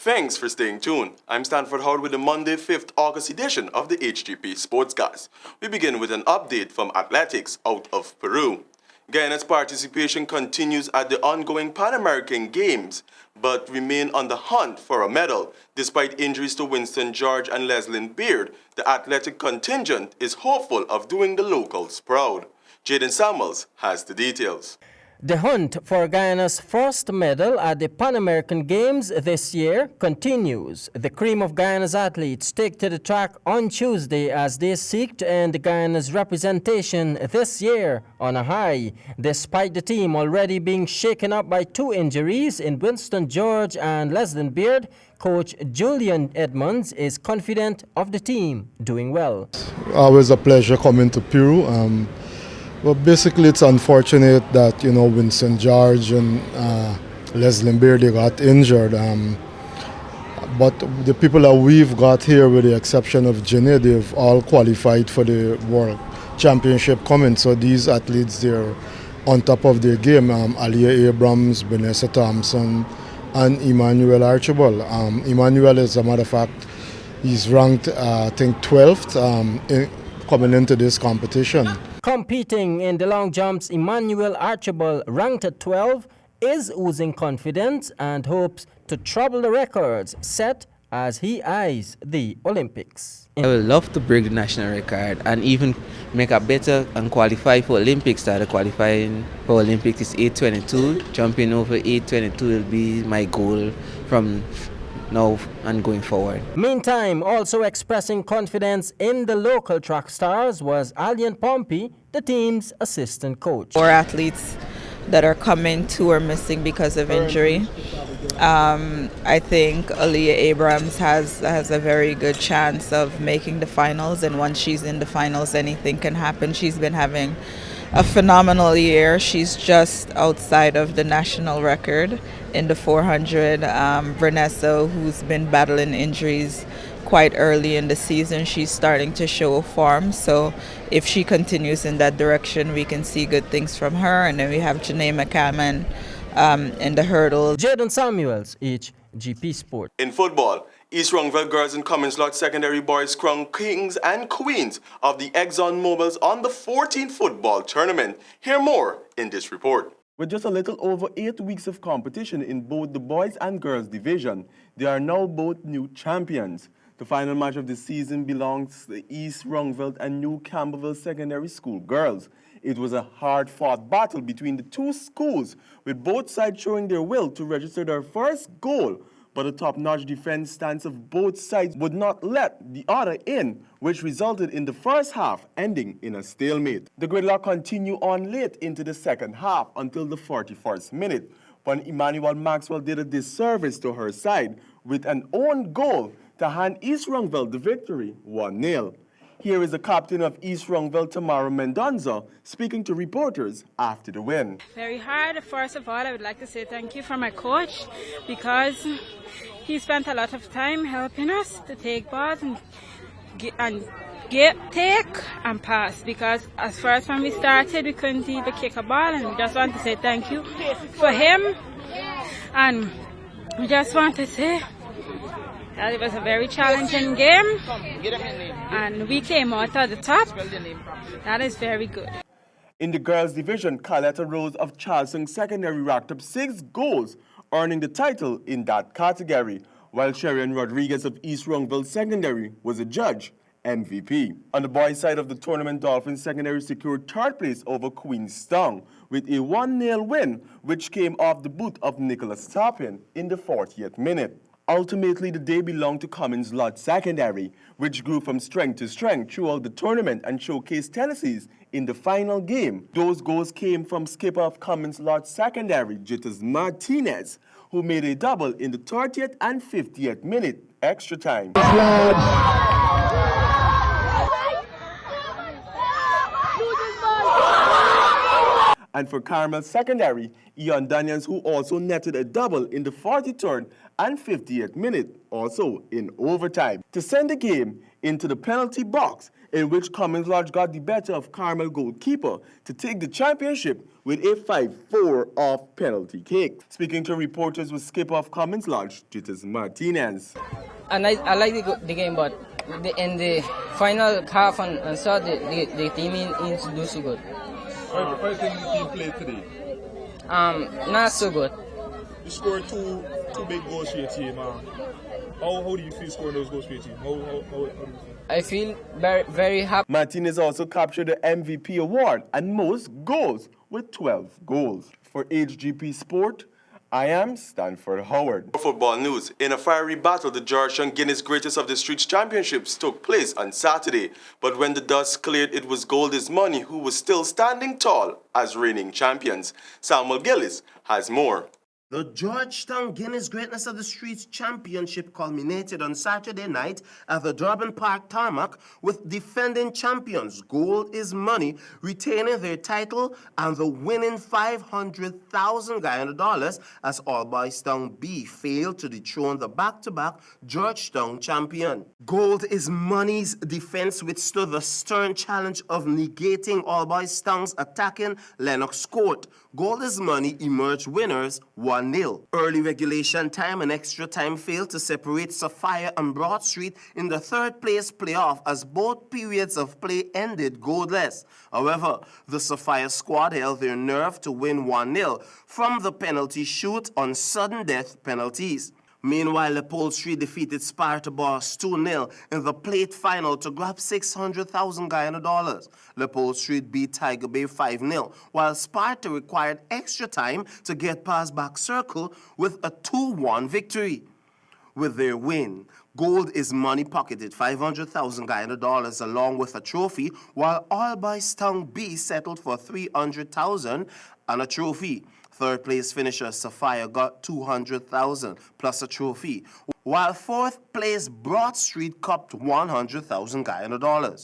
Thanks for staying tuned. I'm Stanford Howard with the Monday, 5th August edition of the Hgp Sportscast. We begin with an update from athletics out of Peru. Guyana's participation continues at the ongoing Pan American Games, but remain on the hunt for a medal. Despite injuries to Winston George and Leslyn Beard, the athletic contingent is hopeful of doing the locals proud. Jaden Samuels has the details. The hunt for Guyana's first medal at the Pan American Games this year continues. The cream of Guyana's athletes take to the track on Tuesday as they seek to end Guyana's representation this year on a high, despite the team already being shaken up by two injuries in Winston George and Leslyn Beard. Coach Julian Edmonds is confident of the team doing well. Always a pleasure coming to Peru. Well, basically, it's unfortunate that, Winston George and Leslyn Beard, they got injured. But the people that we've got here, with the exception of Jenny, they've all qualified for the World Championship coming. So these athletes, they're on top of their game. Aliyah Abrams, Vanessa Thompson, and Emmanuel Archibald. Emmanuel, as a matter of fact, he's ranked, I think, 12th coming into this competition. Competing in the long jumps, Emmanuel Archibald, ranked at 12, is oozing confidence and hopes to trouble the records set as he eyes the Olympics. I would love to break the national record and even make a better and qualify for Olympics. The qualifying for Olympics is 8:22. Jumping over 8:22 will be my goal from now and going forward. Meantime, also expressing confidence in the local track stars was Alien Pompey, the team's assistant coach. 4 athletes that are coming, 2 are missing because of injury. I think Aliyah Abrams has a very good chance of making the finals, and once she's in the finals, anything can happen. She's been having a phenomenal year. She's just outside of the national record in the 400. Vanessa, who's been battling injuries quite early in the season, she's starting to show form. So if she continues in that direction, we can see good things from her. And then we have Janae McCammon in the hurdle. Jaden Samuels, Hgp Sport. In football, East Wrongville girls and Cummins Lodge Secondary boys crowned kings and queens of the Exxon Mobiles on the 14th football tournament. Hear more in this report. With just a little over 8 weeks of competition in both the boys and girls division, they are now both new champions. The final match of the season belongs to the East Wrongville and New Campbellville Secondary School girls. It was a hard-fought battle between the two schools, with both sides showing their will to register their first goal. But the top-notch defense stance of both sides would not let the other in, which resulted in the first half ending in a stalemate. The gridlock continued on late into the second half until the 41st minute, when Emmanuel Maxwell did a disservice to her side with an own goal to hand East Wrongville the victory, 1-0. Here is the captain of East Wrongville, Tamara Mendonza, speaking to reporters after the win. Very hard. First of all, I would like to say thank you for my coach, because he spent a lot of time helping us to take balls and take and pass, because as first when we started, we couldn't even kick a ball, and we just want to say thank you for him. And we just want to say that it was a very challenging game, and we came out at the top. That is very good. In the girls' division, Carletta Rose of Charleston Secondary racked up 6 goals, earning the title in that category, while Sherian Rodriguez of East Wrongville Secondary was a judge, MVP. On the boys' side of the tournament, Dolphins Secondary secured 3rd place over Queenstown with a 1-0 win, which came off the boot of Nicholas Toppin in the 40th minute. Ultimately, the day belonged to Cummins Lodge Secondary, which grew from strength to strength throughout the tournament and showcased tendencies in the final game. Those goals came from skipper of Cummins Lodge Secondary, Jitters Martinez, who made a double in the 30th and 50th minute extra time. And for Carmel's secondary, Ian Daniels, who also netted a double in the 43rd and 58th minute, also in overtime, to send the game into the penalty box, in which Cummins Lodge got the better of Carmel goalkeeper to take the championship with a 5-4 off penalty kick. Speaking to reporters was skipper of Cummins Lodge, Titus Martinez. And I like the game, but in the final half and so the team is do so good. How do you think the team played today? Not so good. You scored two big goals for your team. How do you feel scoring those goals for your team? How do you feel? I feel very, very happy. Martinez also captured the MVP award and most goals with 12 goals. For HGP Sport, I am Stanford Howard. For football news, in a fiery battle, the Georgetown Guinness Greatest of the Streets Championships took place on Saturday. But when the dust cleared, it was Goldie's Money who was still standing tall as reigning champions. Samuel Gillis has more. The Georgetown Guinness Greatness of the Streets Championship culminated on Saturday night at the Durban Park tarmac with defending champions Gold is Money retaining their title and the winning $500,000 Guyana as All Boys Town B failed to dethrone the back-to-back Georgetown champion. Gold is Money's defense withstood the stern challenge of negating All Boys Town's attacking Lennox Court. Gold is Money emerged winners 1-0. Early regulation time and extra time failed to separate Sapphire and Broad Street in the third place playoff as both periods of play ended goalless. However, the Sapphire squad held their nerve to win 1-0 from the penalty shoot on sudden death penalties. Meanwhile, Leopold Street defeated Sparta Boss 2-0 in the plate final to grab $600,000 Guyana. Leopold Street beat Tiger Bay 5-0, while Sparta required extra time to get past back circle with a 2-1 victory. With their win, Gold is Money pocketed $500,000 Guyana along with a trophy, while All Boys Town B settled for $300,000 and a trophy. Third place finisher Sapphire got $200,000 plus a trophy, while fourth place Broad Street copped $100,000 Guyana.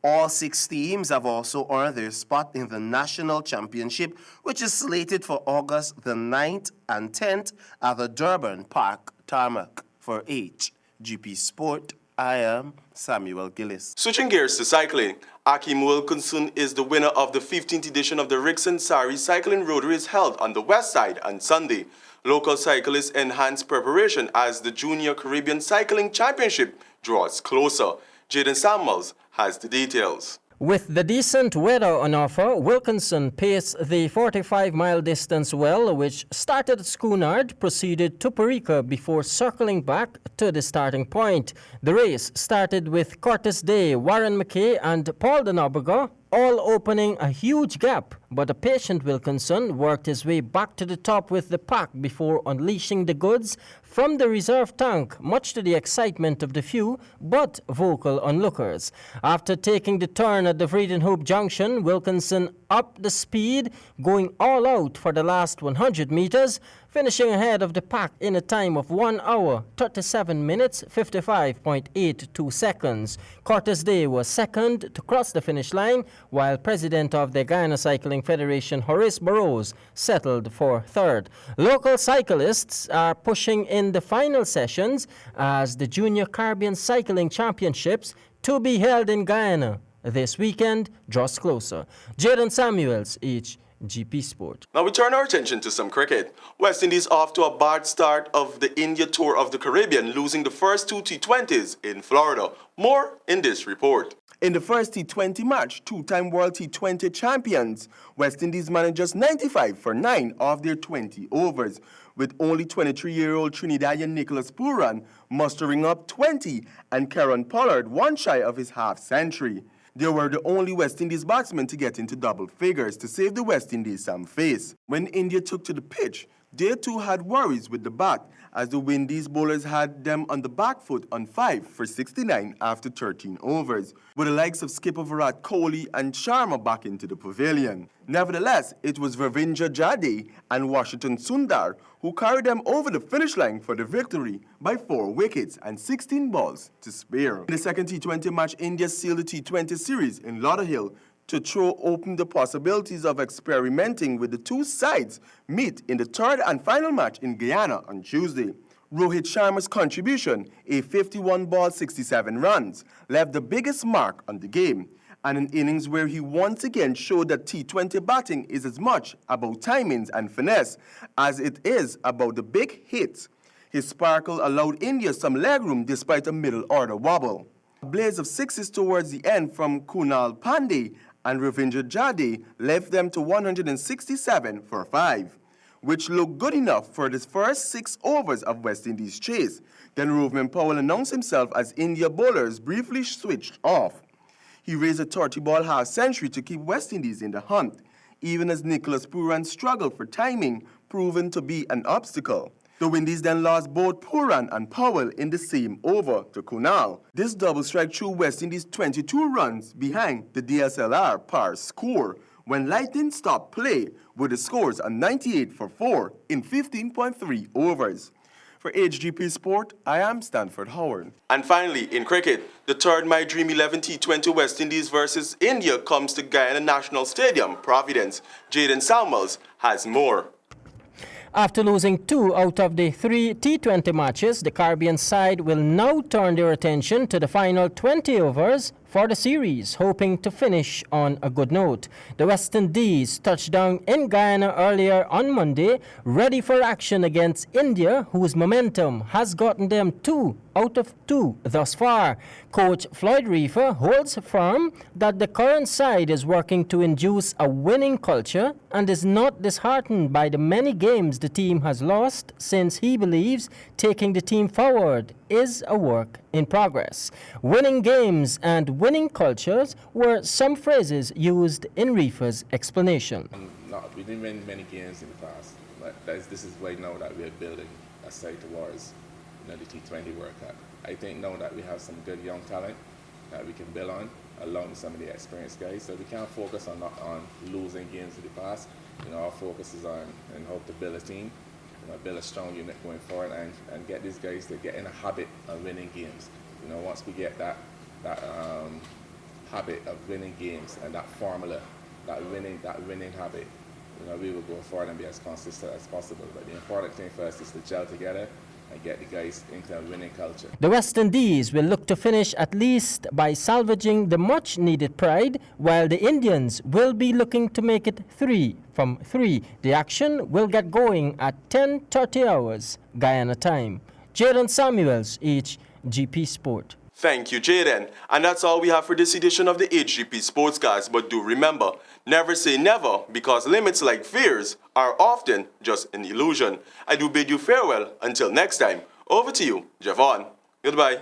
All 6 teams have also earned their spot in the National Championship, which is slated for August the 9th and 10th at the Durban Park tarmac. For HGP Sport, I am Samuel Gillis. Switching gears to cycling, Akim Wilkinson is the winner of the 15th edition of the Rickson Sari Cycling Road Race held on the west side on Sunday. Local cyclists enhanced preparation as the Junior Caribbean Cycling Championship draws closer. Jaden Samuels has the details. With the decent weather on offer, Wilkinson paced the 45-mile distance well, which started at Schoonard, proceeded to Parika before circling back to the starting point. The race started with Curtis Day, Warren McKay, and Paul Denoberga, all opening a huge gap, but a patient Wilkinson worked his way back to the top with the pack before unleashing the goods from the reserve tank, much to the excitement of the few but vocal onlookers. After taking the turn at the Vredenhoop Junction, Wilkinson upped the speed, going all out for the last 100 meters, finishing ahead of the pack in a time of 1 hour, 37 minutes, 55.82 seconds. Curtis Day was second to cross the finish line, while President of the Guyana Cycling Federation, Horace Burrows, settled for third. Local cyclists are pushing in the final sessions as the Junior Caribbean Cycling Championships, to be held in Guyana this weekend, draws closer. Jaden Samuels, HGP Sport. Now we turn our attention to some cricket. West Indies off to a bad start of the India Tour of the Caribbean, losing the first 2 T20s in Florida. More in this report. In the first T20 match, 2-time World T20 champions, West Indies managed just 95 for 9 of their 20 overs, with only 23-year-old Trinidadian Nicholas Pooran mustering up 20 and Kieron Pollard 1 shy of his half-century. They were the only West Indies batsmen to get into double figures to save the West Indies some face. When India took to the pitch, they too had worries with the bat, as the Windies bowlers had them on the back foot on 5 for 69 after 13 overs, with the likes of skipper Virat Kohli and Sharma back into the pavilion. Nevertheless, it was Ravindra Jade and Washington Sundar who carried them over the finish line for the victory by 4 wickets and 16 balls to spare. In the second T20 match, India sealed the T20 series in Lauderhill to throw open the possibilities of experimenting with the two sides meet in the third and final match in Guyana on Tuesday. Rohit Sharma's contribution, a 51-ball, 67 runs, left the biggest mark on the game, and an innings where he once again showed that T20 batting is as much about timings and finesse as it is about the big hits. His sparkle allowed India some legroom despite a middle-order wobble. A blaze of sixes towards the end from Kunal Pandey and Ravindra Jade left them to 167 for 5, which looked good enough for the first 6 overs of West Indies' chase. Then Rovman Powell announced himself as India bowlers briefly switched off. He raised a 30-ball half-century to keep West Indies in the hunt, even as Nicholas Pooran struggled for timing, proven to be an obstacle. The Windies then lost both Pooran and Powell in the same over to Kunal. This double strike threw West Indies 22 runs behind the DSLR par score when Lightning stopped play with the scores of 98 for 4 in 15.3 overs. For HGP Sport, I am Stanford Howard. And finally, in cricket, the third My Dream 11 T20 West Indies versus India comes to Guyana National Stadium, Providence. Jaden Samuels has more. After losing 2 out of the 3 T20 matches, the Caribbean side will now turn their attention to the final 20 overs for the series, hoping to finish on a good note. The West Indies touched down in Guyana earlier on Monday, ready for action against India, whose momentum has gotten them 2 out of 2 thus far. Coach Floyd Reefer holds firm that the current side is working to induce a winning culture and is not disheartened by the many games the team has lost, since he believes taking the team forward is a work in progress. Winning games and winning cultures were some phrases used in Reefer's explanation. No, we didn't win many games in the past, but this is why now that we're building a side towards the T20 World Cup. I think now that we have some good young talent that we can build on, along with some of the experienced guys, so we can't focus on losing games in the past. Our focus is on how to build a team, build a strong unit going forward, and get these guys to get in a habit of winning games. Once we get that habit of winning games and that formula, that winning habit, we will go forward and be as consistent as possible. But the important thing for us is to gel together and get the guys into a winning culture. The West Indies will look to finish at least by salvaging the much-needed pride, while the Indians will be looking to make it 3 from 3. The action will get going at 10:30 hours Guyana time. Jaden Samuels, HGP Sport. Thank you, Jaden. And that's all we have for this edition of the HGP Sportscast. But do remember, never say never, because limits like fears are often just an illusion. I do bid you farewell until next time. Over to you, Javon. Goodbye.